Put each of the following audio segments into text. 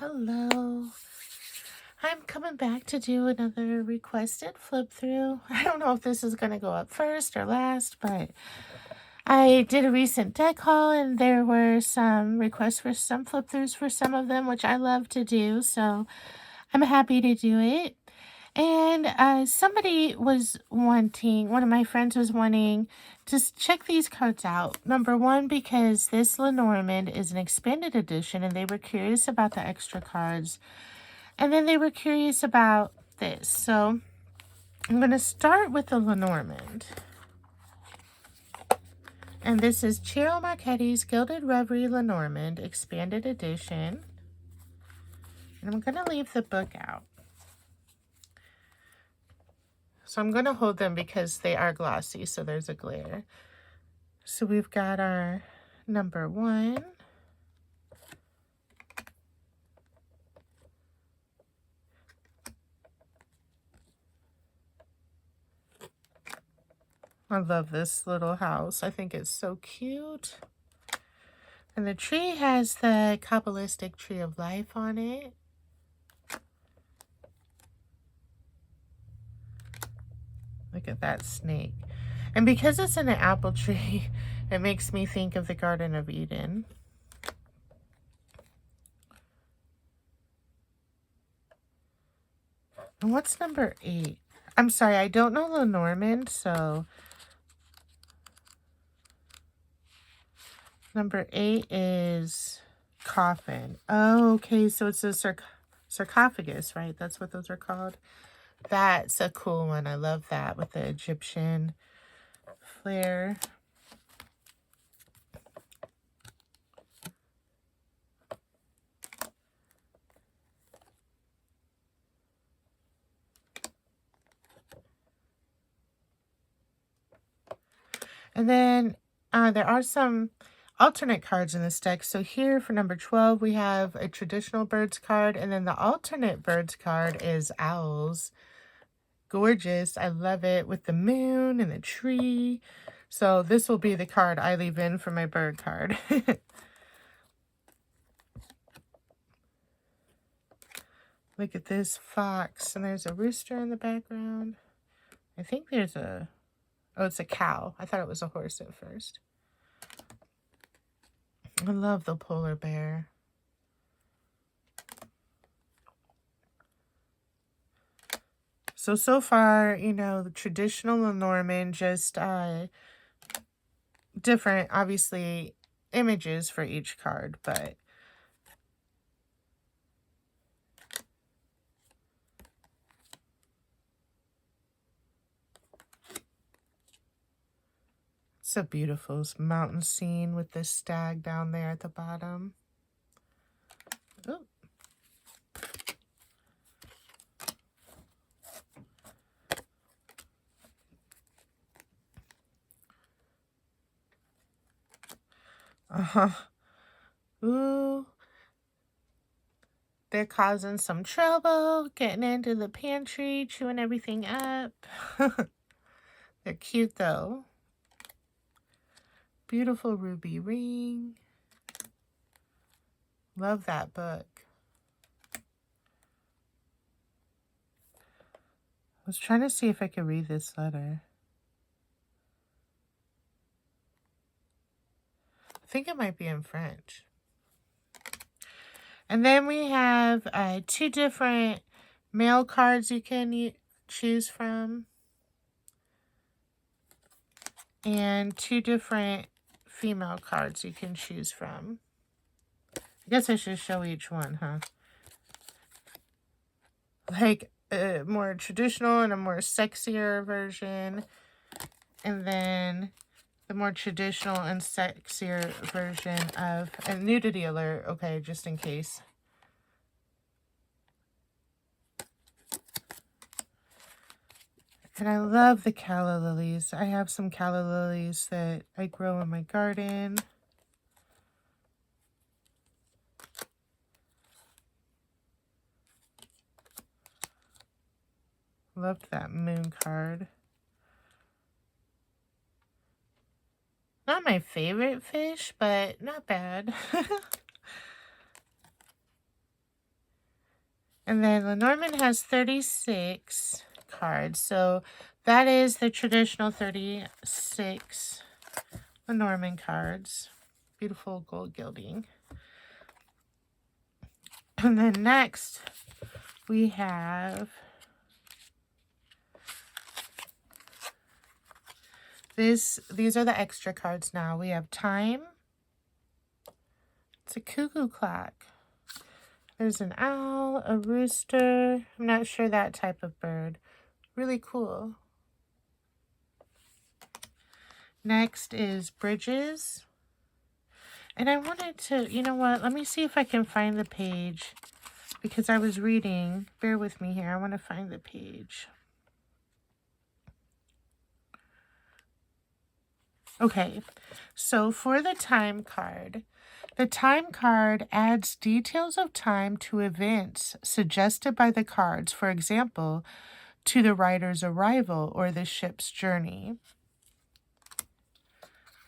Hello. I'm coming back to do another requested flip through. I don't know if this is going to go up first or last, but I did a recent deck haul and there were some requests for some flip throughs for some of them, which I love to do. So I'm happy to do it. And somebody was wanting, one of my friends was wanting to check these cards out. Number one, because this Lenormand is an expanded edition and they were curious about the extra cards. And then they were curious about this. So I'm going to start with the Lenormand. And this is Ciro Marchetti's Gilded Reverie Lenormand Expanded Edition. And I'm going to leave the book out. So I'm going to hold them because they are glossy, so there's a glare. So we've got our number one. I love this little house. I think it's so cute. And the tree has the Kabbalistic Tree of Life on it. Look at that snake. And because it's in an apple tree, it makes me think of the Garden of Eden. And what's number 8? I'm sorry, I don't know Lenormand, so number 8 is coffin. Oh, okay, so it's a sarcophagus, right? That's what those are called. That's a cool one. I love that with the Egyptian flair. And then there are some alternate cards in this deck. So here for number 12, we have a traditional birds card. And then the alternate birds card is owls. Gorgeous. I love it with the moon and the tree. So this will be the card I leave in for my bird card. Look at this fox. And there's a rooster in the background. I think there's a... Oh, it's a cow. I thought it was a horse at first. I love the polar bear. So far, you know, the traditional Lenormand, just different, obviously, images for each card, but it's a beautiful mountain scene with this stag down there at the bottom. Ooh. Ooh. They're causing some trouble, getting into the pantry, chewing everything up. They're cute, though. Beautiful ruby ring. Love that book. I was trying to see if I could read this letter. I think it might be in French. And then we have 2 different mail cards you can choose from. And 2 different female cards you can choose from. I guess I should show each one, huh? Like a more traditional and a more sexier version. And then the more traditional and sexier version of a nudity alert. Okay, just in case. And I love the calla lilies. I have some calla lilies that I grow in my garden. Loved that moon card. Not my favorite fish, but not bad. And then Lenormand has 36 cards. So that is the traditional 36 Lenormand cards. Beautiful gold gilding. And then next we have these are the extra cards now. We have Time. It's a cuckoo clock. There's an owl, a rooster. I'm not sure that type of bird. Really cool. Next is Bridges. And I wanted to, you know what? Let me see if I can find the page. Because I was reading. Bear with me here. I want to find the page. Okay. So for the time card, the time card adds details of time to events suggested by the cards. For example, to the writer's arrival or the ship's journey.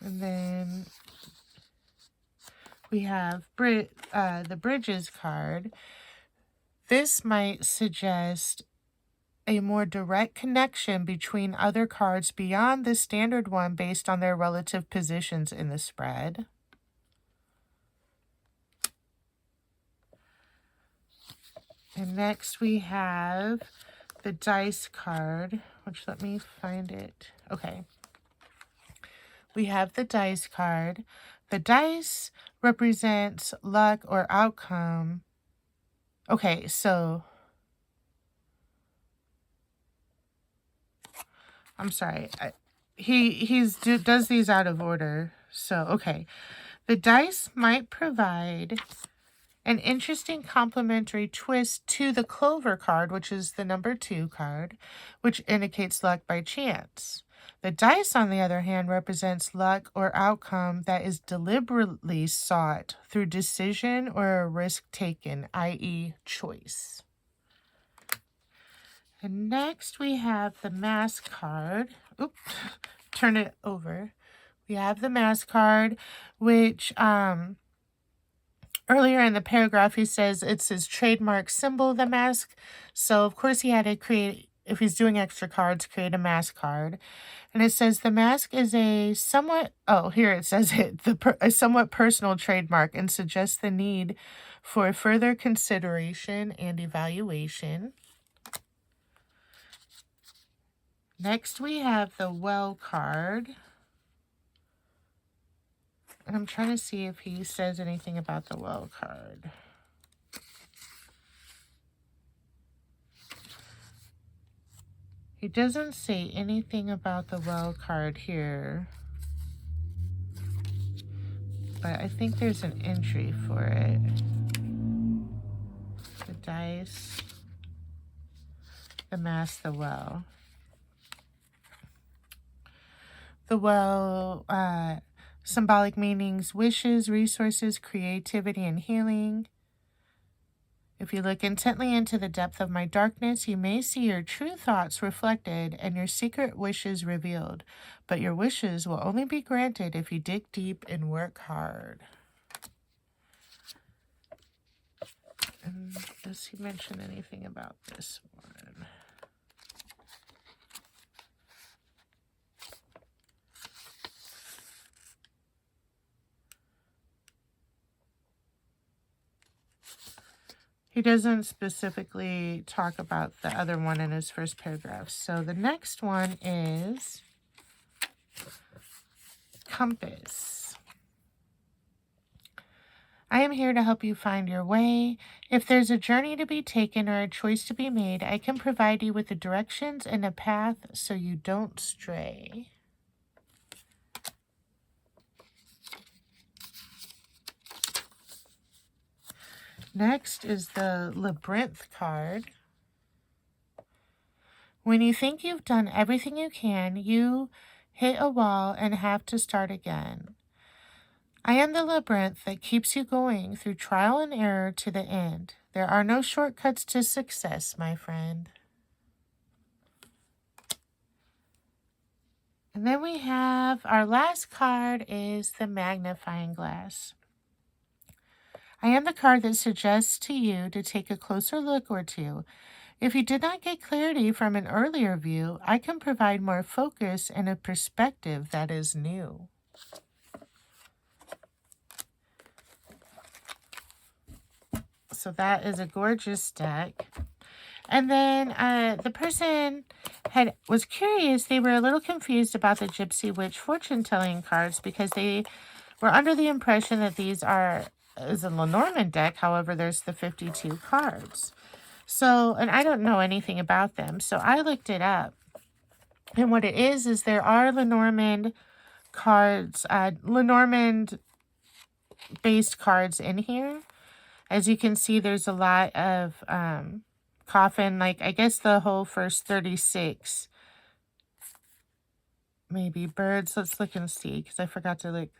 And then we have the Bridges card. This might suggest a more direct connection between other cards beyond the standard one based on their relative positions in the spread. And next we have the dice card, which let me find it. Okay. We have the dice card. The dice represents luck or outcome. Okay, so I'm sorry. He does these out of order. So, okay. The dice might provide an interesting complementary twist to the Clover card, which is the number 2 card, which indicates luck by chance. The dice, on the other hand, represents luck or outcome that is deliberately sought through decision or a risk taken, i.e. choice. And next we have the Mask card. Oops, turn it over. We have the Mask card, which earlier in the paragraph he says it's his trademark symbol, the mask. So of course he had to create, if he's doing extra cards, create a mask card. And it says the mask is a somewhat, oh, here it says it, a somewhat personal trademark and suggests the need for further consideration and evaluation. Next we have the Well card. And I'm trying to see if he says anything about the Well card. He doesn't say anything about the Well card here. But I think there's an entry for it. The dice, the mask, the Well. The Well, symbolic meanings, wishes, resources, creativity, and healing. If you look intently into the depth of my darkness, you may see your true thoughts reflected and your secret wishes revealed. But your wishes will only be granted if you dig deep and work hard. And does he mention anything about this one? He doesn't specifically talk about the other one in his first paragraph. So the next one is Compass. I am here to help you find your way. If there's a journey to be taken or a choice to be made, I can provide you with the directions and a path so you don't stray. Next is the Labyrinth card. When you think you've done everything you can, you hit a wall and have to start again. I am the labyrinth that keeps you going through trial and error to the end. There are no shortcuts to success, my friend. And then we have our last card is the Magnifying Glass. I am the card that suggests to you to take a closer look or two. If you did not get clarity from an earlier view, I can provide more focus and a perspective that is new. So that is a gorgeous deck. And then the person was curious. They were a little confused about the Gypsy Witch fortune-telling cards because they were under the impression that these is a Lenormand deck. However, there's the 52 cards. So, and I don't know anything about them. So I looked it up. And what it is there are Lenormand cards, Lenormand-based cards in here. As you can see, there's a lot of coffin, like I guess the whole first 36. Maybe birds. Let's look and see, because I forgot to look.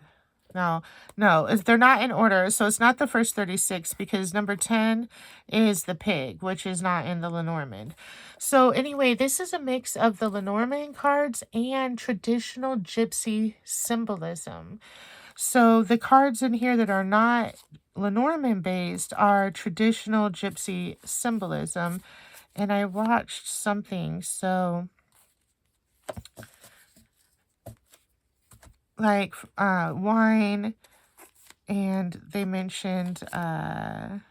No, they're not in order. So it's not the first 36 because number 10 is the pig, which is not in the Lenormand. So anyway, this is a mix of the Lenormand cards and traditional Gypsy symbolism. So the cards in here that are not Lenormand based are traditional Gypsy symbolism. And I watched something, so like wine, and they mentioned the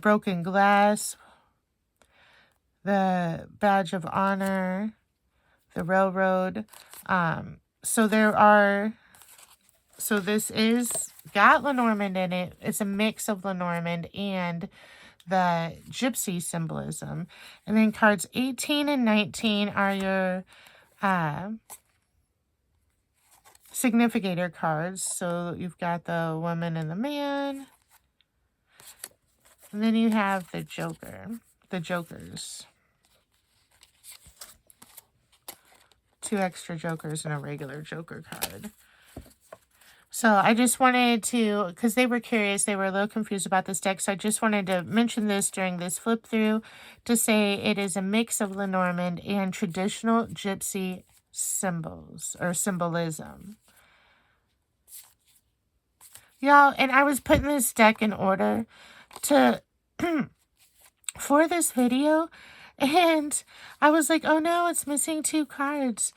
broken glass, the badge of honor, the railroad. So this is got Lenormand in it. It's a mix of Lenormand and the Gypsy symbolism. And then cards 18 and 19 are your significator cards. So you've got the woman and the man. And then you have the jokers. 2 extra jokers and a regular joker card. So I just wanted to, because they were curious, they were a little confused about this deck, so I just wanted to mention this during this flip through to say it is a mix of Lenormand and traditional Gypsy symbols or symbolism. Y'all, and I was putting this deck in order to for this video, and I was like, oh no, it's missing 2 cards.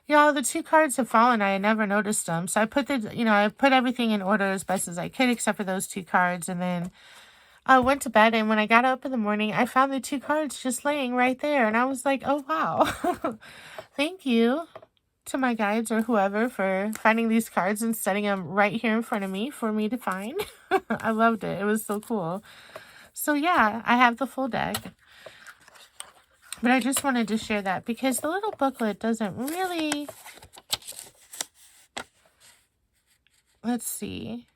Y'all, the 2 cards have fallen. I had never noticed them. So I put I put everything in order as best as I could, except for those 2 cards. And then I went to bed. And when I got up in the morning, I found the 2 cards just laying right there. And I was like, oh, wow. Thank you to my guides or whoever for finding these cards and setting them right here in front of me for me to find. I loved it. It was so cool. So yeah, I have the full deck. But I just wanted to share that because the little booklet doesn't really... Let's see.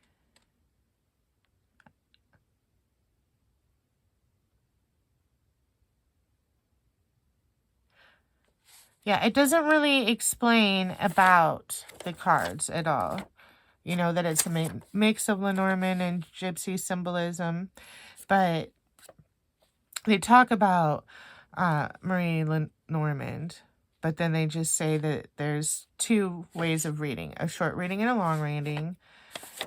Yeah, it doesn't really explain about the cards at all. You know, that it's a mix of Lenormand and Gypsy symbolism. But they talk about Marie Lenormand, but then they just say that there's 2 ways of reading, a short reading and a long reading,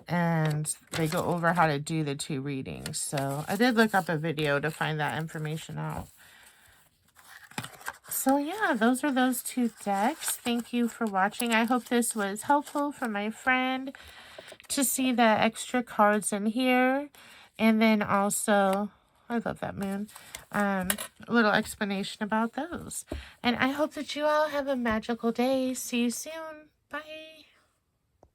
and they go over how to do the 2 readings. So I did look up a video to find that information out. So yeah, those are those 2 decks. Thank you for watching. I hope this was helpful for my friend to see the extra cards in here, and then also... I love that moon. A little explanation about those. And I hope that you all have a magical day. See you soon. Bye.